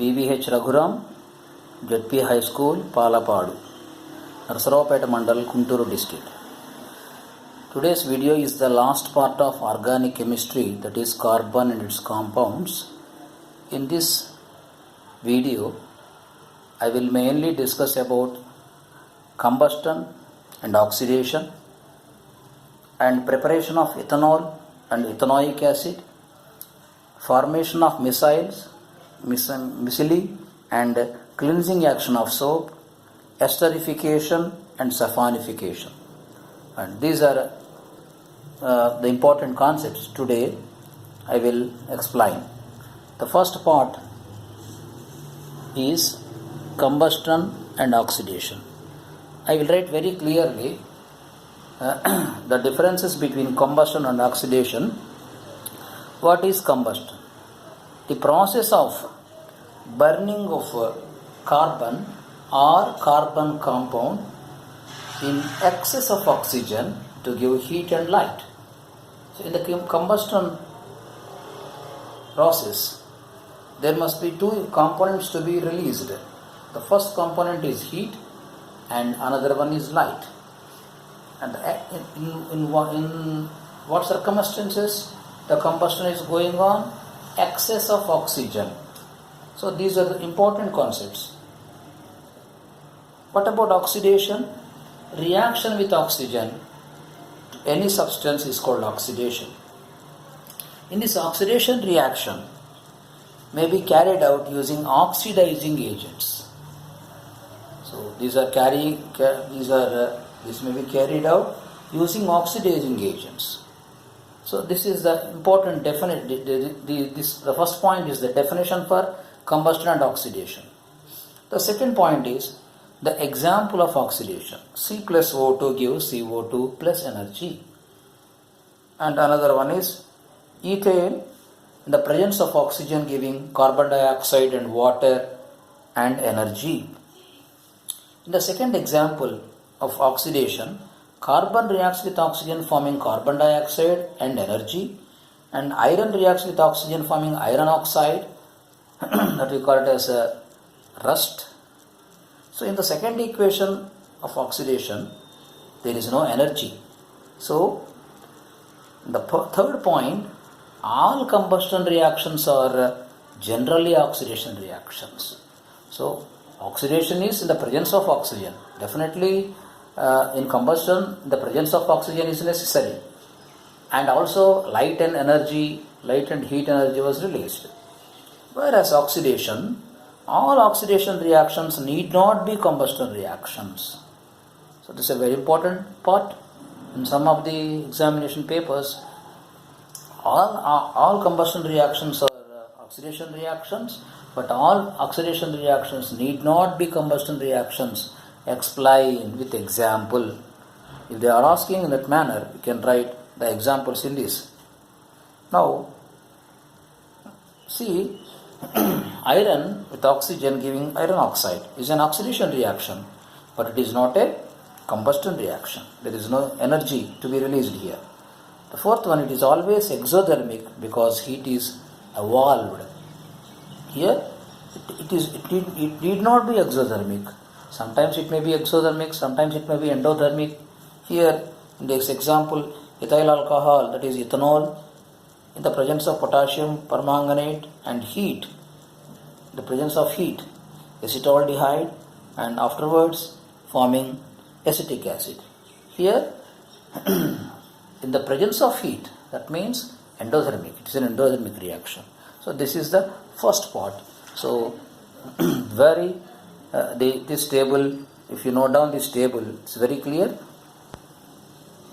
BVH Raghuram, ZP High School, Palapadu, Narsaravapeta Mandal, Kunturu District. Today's video is the last part of organic chemistry, that is carbon and its compounds. In this video, I will mainly discuss about combustion and oxidation and preparation of ethanol and ethanoic acid, formation of micelle and cleansing action of soap, esterification and saponification. And these are the important concepts today I will explain. The first part is combustion and oxidation. I will write very clearly the differences between combustion and oxidation. What is combustion? The process of burning of carbon or carbon compound in excess of oxygen to give heat and light. So in the combustion process, there must be two components to be released. The first component is heat and another one is light. And in what circumstances the combustion is going on? Excess of oxygen. So these are the important concepts. What about oxidation? Reaction with oxygen to any substance is called oxidation. In this oxidation reaction may be carried out using oxidizing agents. So this may be carried out using oxidizing agents. So this is the important the first point is the definition for combustion and oxidation. The second point is the example of oxidation. C plus O2 gives CO2 plus energy. And another one is ethane in the presence of oxygen giving carbon dioxide and water and energy. In the second example of oxidation, carbon reacts with oxygen forming carbon dioxide and energy, and iron reacts with oxygen forming iron oxide that we call it as a rust. So in the second equation of oxidation, there is no energy. So the third point, all combustion reactions are generally oxidation reactions. So oxidation is in the presence of oxygen. Definitely in combustion, the presence of oxygen is necessary. And also light and heat energy was released. Whereas oxidation, all oxidation reactions need not be combustion reactions. So this is a very important part. In some of the examination papers, all combustion reactions are oxidation reactions, but all oxidation reactions need not be combustion reactions. Explain with example. If they are asking in that manner, you can write the examples in this. Now, see, iron with oxygen giving iron oxide is an oxidation reaction, but it is not a combustion reaction. There is no energy to be released here. The fourth one, it is always exothermic because heat is evolved. Here, it need not be exothermic. Sometimes it may be exothermic, sometimes it may be endothermic. Here, in this example, ethyl alcohol, that is ethanol, in the presence of potassium permanganate and heat, the presence of heat, acetaldehyde, and afterwards forming acetic acid. Here, in the presence of heat, that means endothermic. It is an endothermic reaction. So this is the first part. So this table, if you note down this table, it's very clear.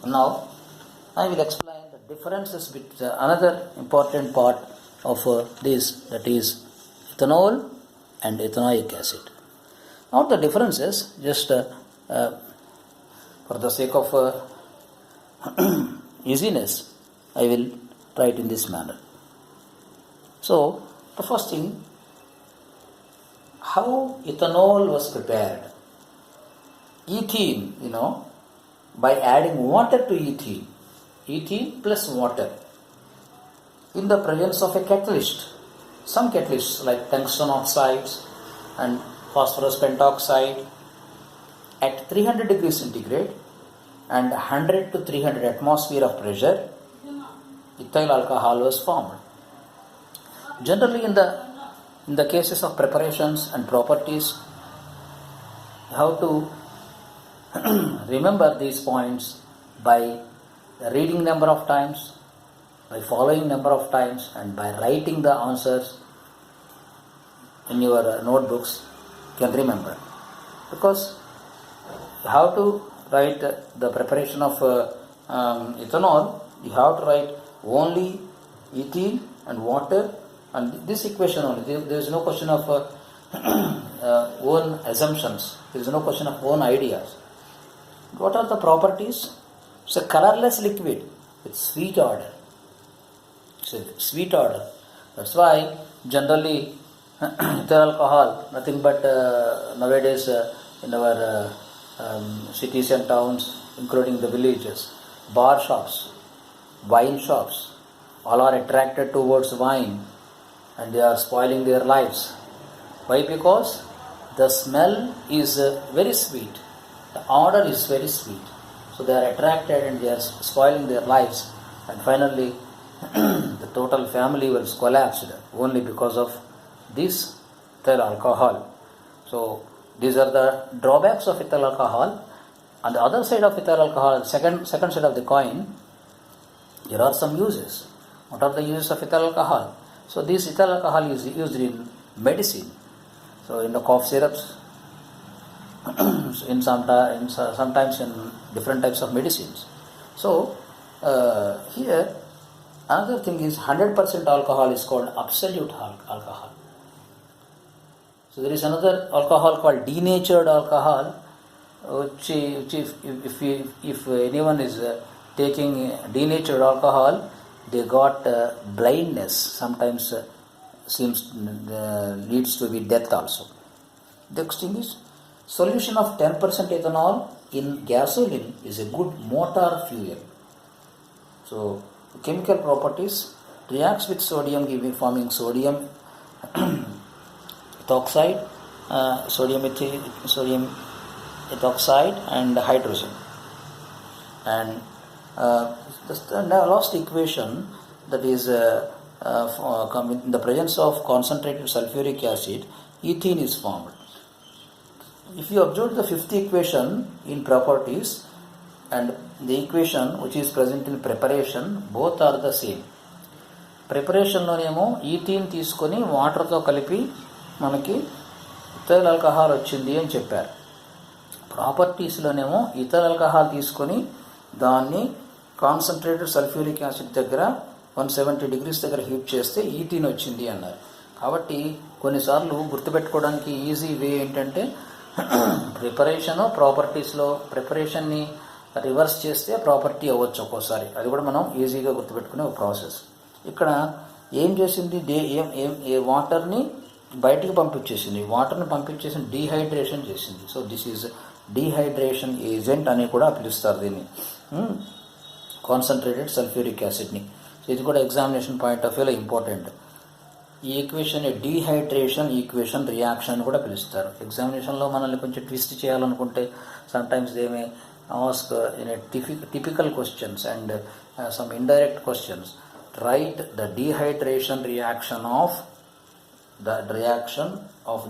Now I will explain the differences between another important part of this, that is ethanol and ethanoic acid. Now the differences, just for the sake of easiness, I will write in this manner. So the first thing, how ethanol was prepared. Ethene, by adding water to ethene plus water in the presence of a catalyst. some catalysts like tungsten oxides and phosphorus pentoxide at 300 degrees centigrade and 100 to 300 atmosphere of pressure, ethyl alcohol was formed. Generally, in the cases of preparations and properties, you have to remember these points by reading number of times, by following number of times, and by writing the answers in your notebooks. You can remember, because you have to write the preparation of ethanol. You have to write only ethyl and water and this equation only. There is no question of own assumptions. There is no question of own ideas. What are the properties? It's a colorless liquid with sweet odor. It's a sweet odor. That's why generally ethyl alcohol, nothing but nowadays in our cities and towns, including the villages, bar shops, wine shops, all are attracted towards wine and they are spoiling their lives. Why? Because the smell is very sweet, the odor is very sweet. So they are attracted and they are spoiling their lives, and finally the total family will collapse only because of this ethyl alcohol. So these are the drawbacks of ethyl alcohol. On the other side of ethyl alcohol, second side of the coin, there are some uses. What are the uses of ethyl alcohol? So this ethyl alcohol is used in medicine. So in the cough syrups, sometimes in different types of medicines. So here another thing is 100% alcohol is called absolute alcohol. So there is another alcohol called denatured alcohol, which if anyone is taking denatured alcohol, they got blindness. Sometimes leads to be death also. Next thing is solution of 10% ethanol in gasoline is a good motor fuel. So chemical properties, reacts with sodium forming sodium ethoxide, sodium ethoxide and hydrogen. And the last equation, that is in the presence of concentrated sulfuric acid, ethene is formed. If you observe the fifth equation in properties and the equation which is present in preparation, both are the same. ప్రిపరేషన్లోనేమో ethene తీసుకొని వాటర్తో కలిపి మనకి ethyl alcohol వచ్చింది అని చెప్పారు. ప్రాపర్టీస్లోనేమో ethyl alcohol తీసుకొని దాన్ని కాన్సన్ట్రేటెడ్ సల్ఫ్యూరిక్ యాసిడ్ దగ్గర 170 degrees దగ్గర హీట్ చేస్తే ఈథీన్ వచ్చింది అన్నారు. కాబట్టి కొన్నిసార్లు గుర్తుపెట్టుకోవడానికి ఈజీ వే ఏంటంటే ప్రిపరేషను ప్రాపర్టీస్లో ప్రిపరేషన్ని రివర్స్ చేస్తే ప్రాపర్టీ అవ్వచ్చు ఒక్కోసారి. అది కూడా మనం ఈజీగా గుర్తుపెట్టుకునే ఒక ప్రాసెస్. ఇక్కడ ఏం చేసింది, వాటర్ని బయటికి పంపించేసింది. వాటర్ని పంపించేసి డీహైడ్రేషన్ చేసింది. So this is dehydration agent అని కూడా పిలుస్తారు దీన్ని, కాన్సన్ట్రేటెడ్ సల్ఫ్యూరిక్ యాసిడ్ని. సో ఇది కూడా ఎగ్జామినేషన్ పాయింట్ ఆఫ్ వ్యూలో ఇంపార్టెంట్. ఈ ఈక్వేషన్ డీహైడ్రేషన్ ఈక్వేషన్ రియాక్షన్ కూడా పిలుస్తారు. ఎగ్జామినేషన్లో మనల్ని కొంచెం ట్విస్ట్ చేయాలనుకుంటే sometimes they may ask in a typical questions and some indirect questions. Write the dehydration reaction of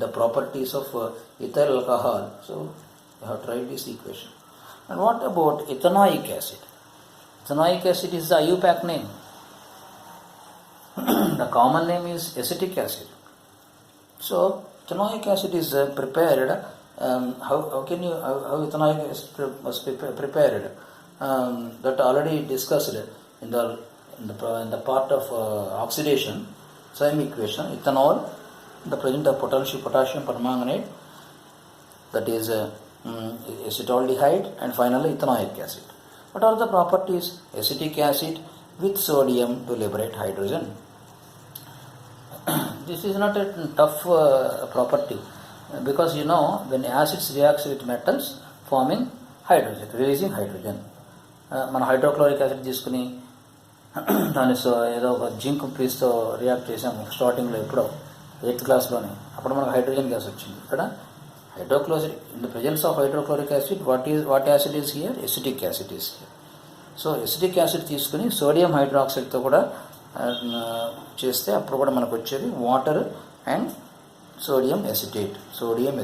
the properties of ethyl alcohol. So you have to write this equation. And what about ethanoic acid? Ethanoic acid is the IUPAC name. The common name is acetic acid. So ethanoic acid is prepared. How ethanoic acid was prepared? That already discussed in the part of oxidation. Same equation, ethanol, the presence of potassium permanganate, that is acetaldehyde, and finally ethanoic acid. What are the properties? Acetic acid with sodium to liberate hydrogen. This is not a tough property, because you know when acids reacts with metals forming hydrogen, releasing hydrogen. మన hydrochloric acid తీసుకుని దాని ఏదో ఒక zinc పీస్తో react చేసాము స్టార్టింగ్లో ఎప్పుడో 8th క్లాస్లోనే. అప్పుడు మనకు హైడ్రోజన్ గ్యాస్ వచ్చింది. ఇక్కడ hydrochloric in the presence of hydrochloric acid what acid is here? Acetic acid is here. So acetic acid తీసుకుని సోడియం హైడ్రాక్సైడ్తో కూడా చేస్తే అప్పుడు కూడా మనకు వచ్చేది water and sodium acetate. Sodium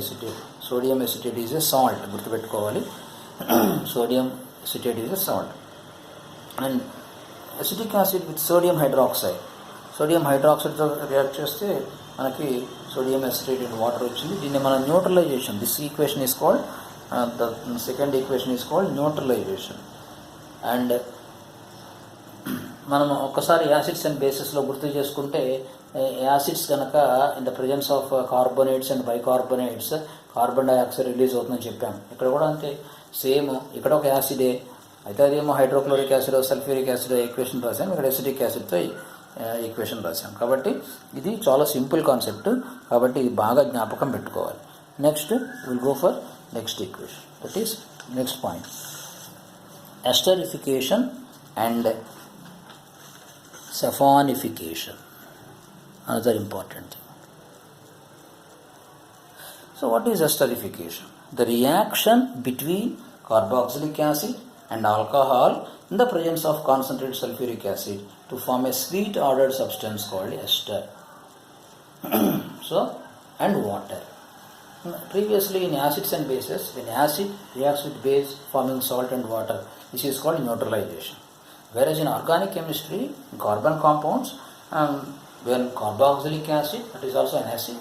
acetate is a salt, గుర్తుపెట్టుకోవాలి. Sodium acetate is a salt. And acetic acid with sodium హైడ్రాక్సైడ్తో రియాక్ట్ చేస్తే మనకి సోడియం ఎసిటేట్ అండ్ వాటర్ వచ్చింది. దీన్ని మనం neutralisation, this equation is called, the second equation is called neutralisation. And మనం ఒక్కసారి acids and బేసిస్లో గుర్తు చేసుకుంటే, యాసిడ్స్ కనుక in the presence of carbonates and bicarbonates carbon dioxide release అవుతుందని చెప్పాము. ఇక్కడ కూడా అంతే, సేమ్. ఇక్కడ ఒక యాసిడే అయితే అదేమో hydrochloric acid sulphuric acid equation రాసాం, ఇక్కడ ఎసిటిక్ యాసిడ్తో ఈక్వేషన్ రాసాం. కాబట్టి ఇది చాలా సింపుల్ కాన్సెప్ట్, కాబట్టి ఇది బాగా జ్ఞాపకం పెట్టుకోవాలి. Next will go for next equation, that is next point, esterification and saponification, another important thing. So what is esterification? The reaction between carboxylic acid and alcohol in the presence of concentrated sulfuric acid to form a sweet ordered substance called ester. So, and water. Previously in acids and bases, when acid reacts with base forming salt and water, this is called neutralization. Whereas in organic chemistry, in carbon compounds, when carboxylic acid, that is also an acid,